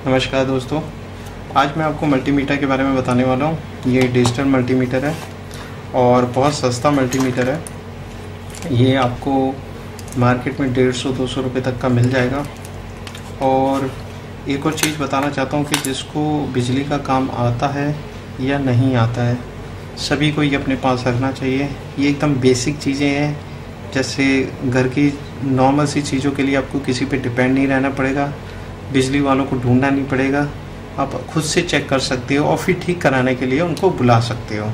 नमस्कार दोस्तों, आज मैं आपको मल्टीमीटर के बारे में बताने वाला हूँ। ये डिजिटल मल्टीमीटर है और बहुत सस्ता मल्टीमीटर है। ये आपको मार्केट में 150-200 रुपये तक का मिल जाएगा। और एक और चीज़ बताना चाहता हूँ कि जिसको बिजली का काम आता है या नहीं आता है, सभी को ये अपने पास रखना चाहिए। ये एकदम बेसिक चीज़ें हैं, जैसे घर की नॉर्मल सी चीज़ों के लिए आपको किसी पे डिपेंड नहीं रहना पड़ेगा, बिजली वालों को ढूंढना नहीं पड़ेगा। आप खुद से चेक कर सकते हो और फिर ठीक कराने के लिए उनको बुला सकते हो।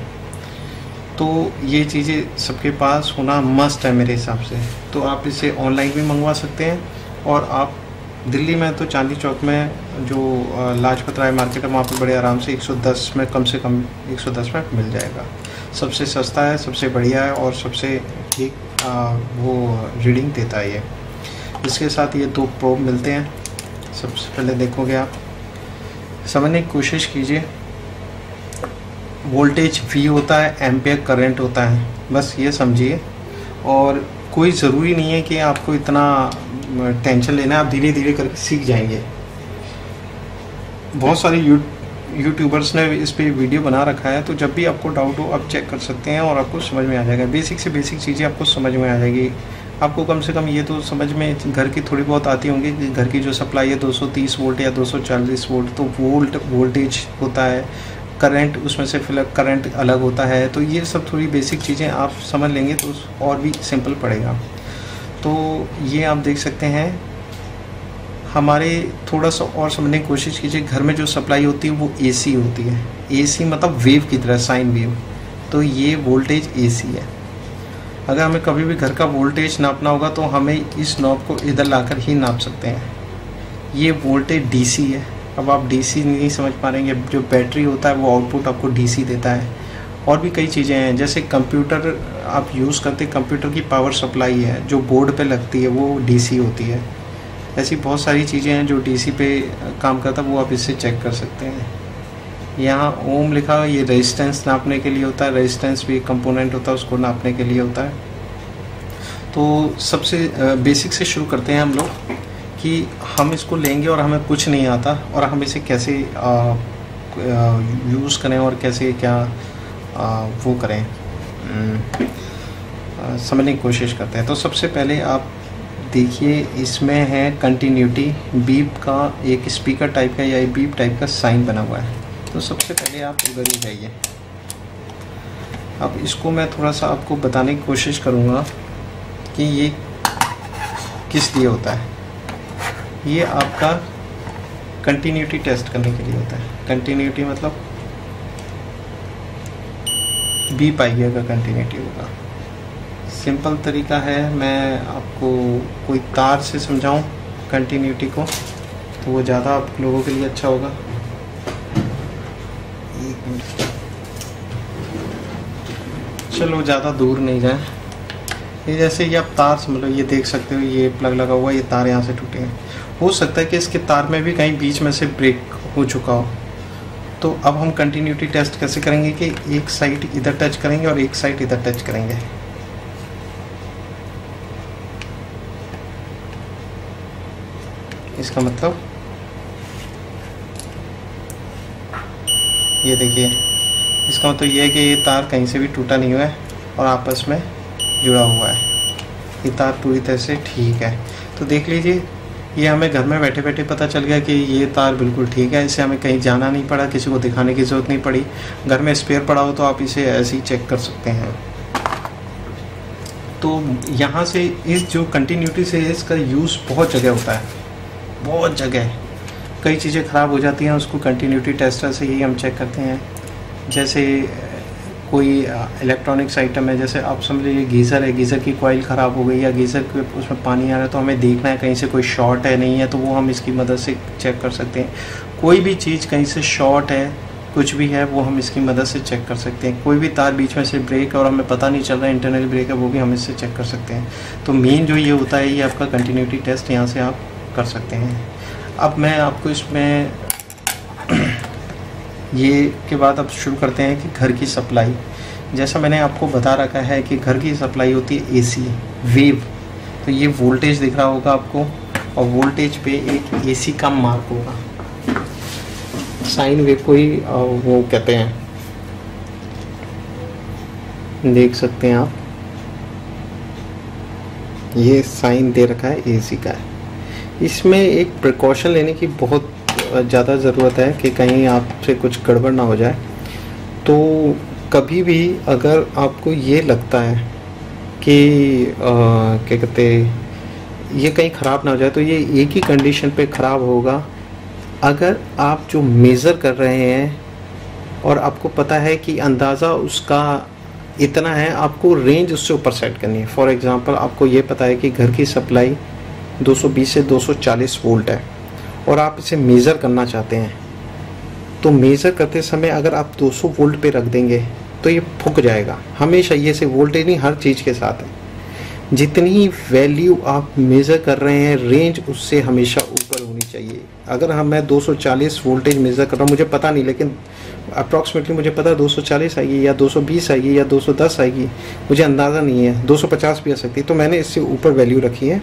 तो ये चीज़ें सबके पास होना मस्ट है मेरे हिसाब से। तो आप इसे ऑनलाइन भी मंगवा सकते हैं, और आप दिल्ली में तो चांदनी चौक में जो लाजपत राय मार्केट है वहाँ पर बड़े आराम से 110 में, कम से कम 110 में मिल जाएगा। सबसे सस्ता है, सबसे बढ़िया है और सबसे ठीक वो रीडिंग देता है। ये इसके साथ ये 2 प्रोब मिलते हैं। सबसे पहले देखोगे, आप समझने की कोशिश कीजिए। वोल्टेज V होता है, एम्पियर करंट होता है, बस ये समझिए। और कोई ज़रूरी नहीं है कि आपको इतना टेंशन लेना है, आप धीरे धीरे करके सीख जाएंगे। बहुत सारे यूट्यूबर्स ने इस पे वीडियो बना रखा है, तो जब भी आपको डाउट हो आप चेक कर सकते हैं और आपको समझ में आ जाएगा। बेसिक से बेसिक चीज़ें आपको समझ में आ जाएगी। आपको कम से कम ये तो समझ में घर की थोड़ी बहुत आती होंगी कि घर की जो सप्लाई है 230 वोल्ट या 240 वोल्ट, तो वोल्टेज होता है, करंट उसमें से फिर करंट अलग होता है। तो ये सब थोड़ी बेसिक चीज़ें आप समझ लेंगे तो और भी सिंपल पड़ेगा। तो ये आप देख सकते हैं। हमारे थोड़ा सा और समझने की कोशिश कीजिए। घर में जो सप्लाई होती है वो AC होती है। AC मतलब वेव की तरह, साइन वेव। तो ये वोल्टेज AC है। अगर हमें कभी भी घर का वोल्टेज नापना होगा तो हमें इस नॉब को इधर लाकर ही नाप सकते हैं। ये वोल्टेज DC है। अब आप DC नहीं समझ पा रहे हैं, जो बैटरी होता है वो आउटपुट आपको DC देता है। और भी कई चीज़ें हैं, जैसे कंप्यूटर आप यूज़ करते, कंप्यूटर की पावर सप्लाई है जो बोर्ड पे लगती है वो DC होती है। ऐसी बहुत सारी चीज़ें हैं जो DC पे काम करता है, वो आप इससे चेक कर सकते हैं। यहाँ ओम लिखा हुआ, ये रेजिस्टेंस नापने के लिए होता है। रेजिस्टेंस भी एक कंपोनेंट होता है, उसको नापने के लिए होता है। तो सबसे बेसिक से शुरू करते हैं हम लोग कि हम इसको लेंगे और हमें कुछ नहीं आता और हम इसे कैसे यूज़ करें और कैसे क्या वो करें, समझने की कोशिश करते हैं। तो सबसे पहले आप देखिए, इसमें है कंटिन्यूटी, बीप का एक स्पीकर टाइप का या बीप टाइप का साइन बना हुआ है। तो सबसे पहले आप उधर ही जाइए। अब इसको मैं थोड़ा सा आपको बताने की कोशिश करूँगा कि ये किस लिए होता है। ये आपका कंटिन्यूटी टेस्ट करने के लिए होता है। कंटिन्यूटी मतलब बीप आएगी अगर कंटिन्यूटी होगा। सिंपल तरीका है, मैं आपको कोई तार से समझाऊं कंटिन्यूटी को तो वो ज़्यादा आप लोगों के लिए अच्छा होगा। चलो ज़्यादा दूर नहीं जाए। ये जैसे ये आप तार समझ लो, ये देख सकते हो, ये प्लग लगा हुआ है, ये तार यहाँ से टूटे हैं। हो सकता है कि इसके तार में भी कहीं बीच में से ब्रेक हो चुका हो। तो अब हम कंटिन्यूटी टेस्ट कैसे करेंगे कि एक साइड इधर टच करेंगे और एक साइड इधर टच करेंगे। इसका मतलब ये देखिए, इसका मतलब ये है कि ये तार कहीं से भी टूटा नहीं हुआ है और आपस में जुड़ा हुआ है। ये तार पूरी तरह से ठीक है। तो देख लीजिए, ये हमें घर में बैठे बैठे पता चल गया कि ये तार बिल्कुल ठीक है। इससे हमें कहीं जाना नहीं पड़ा, किसी को दिखाने की ज़रूरत नहीं पड़ी। घर में स्पेयर पड़ा हो तो आप इसे ऐसे ही चेक कर सकते हैं। तो यहाँ से इस जो कंटिन्यूटी से इसका यूज़ बहुत जगह होता है, बहुत जगह। कई चीज़ें ख़राब हो जाती हैं, उसको कंटिन्यूटी टेस्टर से ही हम चेक करते हैं। जैसे कोई इलेक्ट्रॉनिक्स आइटम है, जैसे आप समझ लीजिए गीज़र है, गीज़र की कॉइल ख़राब हो गई या गीज़र के उसमें पानी आ रहा है, तो हमें देखना है कहीं से कोई शॉर्ट है नहीं है, तो वो हम इसकी मदद से चेक कर सकते हैं। कोई भी चीज़ कहीं से शॉर्ट है, कुछ भी है, वो हम इसकी मदद से चेक कर सकते हैं। कोई भी तार बीच में से ब्रेक और हमें पता नहीं चल रहा है इंटरनल ब्रेक है, वो भी हम इससे चेक कर सकते हैं। तो मेन जो ये होता है, ये आपका कंटिन्यूटी टेस्ट यहाँ से आप कर सकते हैं। अब मैं आपको इसमें ये के बाद अब शुरू करते हैं कि घर की सप्लाई। जैसा मैंने आपको बता रखा है कि घर की सप्लाई होती है AC वेव। तो ये वोल्टेज दिख रहा होगा आपको, और वोल्टेज पे एक AC का मार्क होगा। साइन वेव को ही वो कहते हैं, देख सकते हैं आप, ये साइन दे रखा है AC का है। इसमें एक प्रिकॉशन लेने की बहुत ज़्यादा ज़रूरत है कि कहीं आपसे कुछ गड़बड़ ना हो जाए। तो कभी भी अगर आपको ये लगता है कि क्या कहते ये कहीं ख़राब ना हो जाए, तो ये एक ही कंडीशन पे ख़राब होगा, अगर आप जो मेज़र कर रहे हैं और आपको पता है कि अंदाज़ा उसका इतना है, आपको रेंज उससे ऊपर सेट करनी है। फॉर एग्ज़ाम्पल आपको ये पता है कि घर की सप्लाई 220 से 240 वोल्ट है और आप इसे मेज़र करना चाहते हैं, तो मेज़र करते समय अगर आप 200 वोल्ट पे रख देंगे तो ये फूक जाएगा। हमेशा ये से वोल्टेज नहीं, हर चीज़ के साथ है। जितनी वैल्यू आप मेज़र कर रहे हैं, रेंज उससे हमेशा ऊपर होनी चाहिए। अगर मैं 240 वोल्टेज मेज़र कर रहा हूँ, मुझे पता नहीं, लेकिन अप्रॉक्सीमेटली मुझे पता है 240 आएगी या 220 आएगी या 210 आएगी, मुझे अंदाज़ा नहीं है, 250 भी आ सकती है। तो मैंने इससे ऊपर वैल्यू रखी है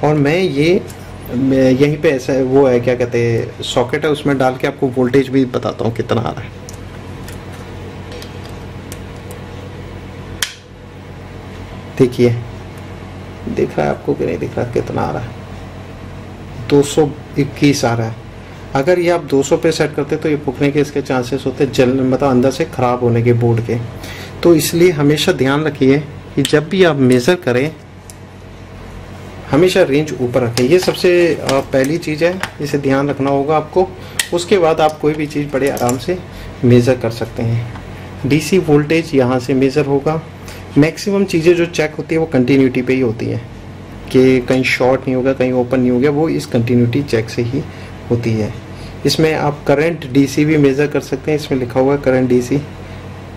और मैं यहीं पे ऐसा वो है, क्या कहते हैं, सॉकेट है, उसमें डाल के आपको वोल्टेज भी बताता हूँ कितना आ रहा है। देखिए, दिख रहा है आपको कि नहीं दिख रहा, कितना आ रहा है, 221 आ रहा है। अगर ये आप 200 पे सेट करते तो ये फूकने के इसके चांसेस होते मतलब अंदर से ख़राब होने के बोर्ड के। तो इसलिए हमेशा ध्यान रखिए कि जब भी आप मेज़र करें हमेशा रेंज ऊपर रखें। ये सबसे पहली चीज़ है, इसे ध्यान रखना होगा आपको। उसके बाद आप कोई भी चीज़ बड़े आराम से मेज़र कर सकते हैं। DC वोल्टेज यहाँ से मेज़र होगा। मैक्सिमम चीज़ें जो चेक होती है वो कंटिन्यूटी पे ही होती हैं, कि कहीं शॉर्ट नहीं होगा, कहीं ओपन नहीं हो गया, वो इस कंटिन्यूटी चेक से ही होती है। इसमें आप करंट DC भी मेज़र कर सकते हैं। इसमें लिखा हुआ है करंट DC,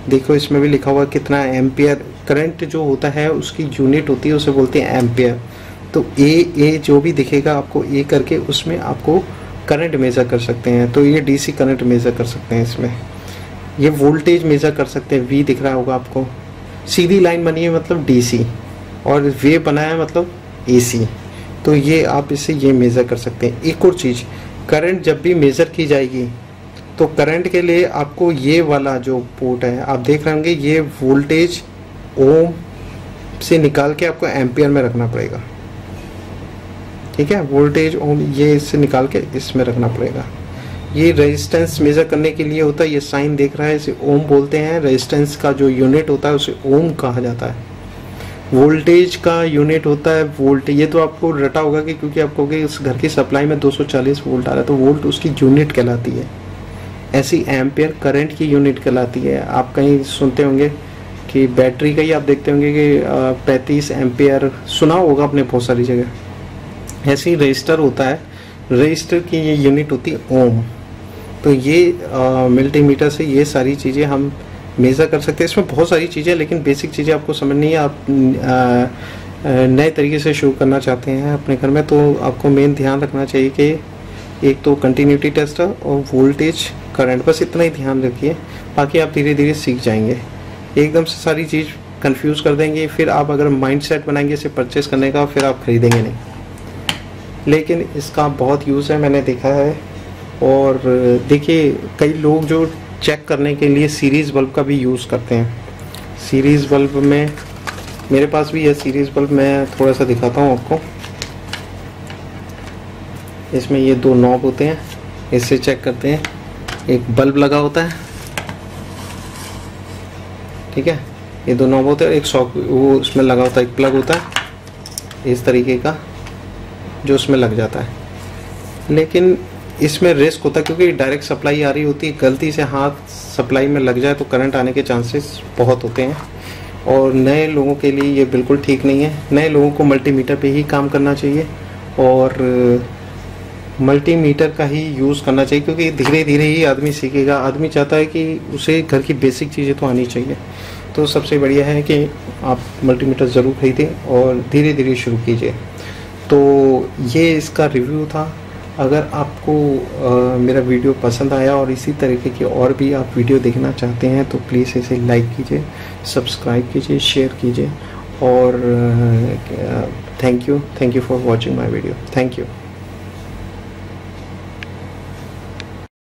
देखो इसमें भी लिखा हुआ कितना एम्पियर। करंट जो होता है उसकी यूनिट होती है, उसे बोलते हैं एम्पियर। तो ए जो भी दिखेगा आपको ए करके, उसमें आपको करंट मेज़र कर सकते हैं। तो ये DC करंट मेज़र कर सकते हैं। इसमें ये वोल्टेज मेज़र कर सकते हैं, V दिख रहा होगा आपको। सीधी लाइन बनी है मतलब DC, और वेव बना है मतलब AC। तो ये आप इससे ये मेज़र कर सकते हैं। एक और चीज़, करंट जब भी मेज़र की जाएगी तो करंट के लिए आपको ये वाला जो पोर्ट है, आप देख रहे होंगे, ये वोल्टेज ओम से निकाल के आपको एम्पियर में रखना पड़ेगा। ठीक है, वोल्टेज ओम ये इससे निकाल के इसमें रखना पड़ेगा। ये रेजिस्टेंस मेज़र करने के लिए होता है। ये साइन देख रहा है, इसे ओम बोलते हैं। रेजिस्टेंस का जो यूनिट होता है उसे ओम कहा जाता है। वोल्टेज का यूनिट होता है वोल्ट। ये तो आपको रटा होगा कि क्योंकि आपको इस घर की सप्लाई में 240 वोल्ट आ रहा है, तो वोल्ट उसकी यूनिट कहलाती है। ऐसी एम्पियर करंट की यूनिट कहलाती है। आप कहीं सुनते होंगे कि बैटरी का ही आप देखते होंगे कि 35 एम्पियर, सुना होगा आपने बहुत सारी जगह। ऐसे ही रजिस्टर होता है, रजिस्टर की ये यूनिट होती है ओम। तो ये मल्टीमीटर से ये सारी चीज़ें हम मेज़र कर सकते हैं। इसमें बहुत सारी चीज़ें, लेकिन बेसिक चीज़ें आपको समझनी है। आप नए तरीके से शुरू करना चाहते हैं अपने घर में, तो आपको मेन ध्यान रखना चाहिए कि एक तो कंटिन्यूटी टेस्टर और वोल्टेज करंट, बस इतना ही ध्यान रखिए। बाकी आप धीरे धीरे सीख जाएंगे। एकदम से सारी चीज़ कंफ्यूज कर देंगे, फिर आप अगर माइंड सेट बनाएंगे इसे परचेस करने का, फिर आप खरीदेंगे नहीं। लेकिन इसका बहुत यूज़ है, मैंने देखा है। और देखिए, कई लोग जो चेक करने के लिए सीरीज़ बल्ब का भी यूज़ करते हैं। सीरीज़ बल्ब में मेरे पास भी है सीरीज़ बल्ब, मैं थोड़ा सा दिखाता हूँ आपको। इसमें ये दो नॉब होते हैं, इससे चेक करते हैं। एक बल्ब लगा होता है, ठीक है, ये दो नॉब होते हैं। एक वो उसमें लगा होता है, एक प्लग होता है इस तरीके का जो उसमें लग जाता है। लेकिन इसमें रिस्क होता है क्योंकि डायरेक्ट सप्लाई आ रही होती है, गलती से हाथ सप्लाई में लग जाए तो करंट आने के चांसेस बहुत होते हैं। और नए लोगों के लिए ये बिल्कुल ठीक नहीं है। नए लोगों को मल्टीमीटर पे ही काम करना चाहिए और मल्टीमीटर का ही यूज़ करना चाहिए, क्योंकि धीरे धीरे ही आदमी सीखेगा। आदमी चाहता है कि उसे घर की बेसिक चीज़ें तो आनी चाहिए। तो सबसे बढ़िया है कि आप मल्टीमीटर ज़रूर खरीदें और धीरे धीरे शुरू कीजिए। तो ये इसका रिव्यू था। अगर आपको मेरा वीडियो पसंद आया और इसी तरीके की और भी आप वीडियो देखना चाहते हैं तो प्लीज़ इसे लाइक कीजिए, सब्सक्राइब कीजिए, शेयर कीजिए। और thank you for watching my video. Thank you.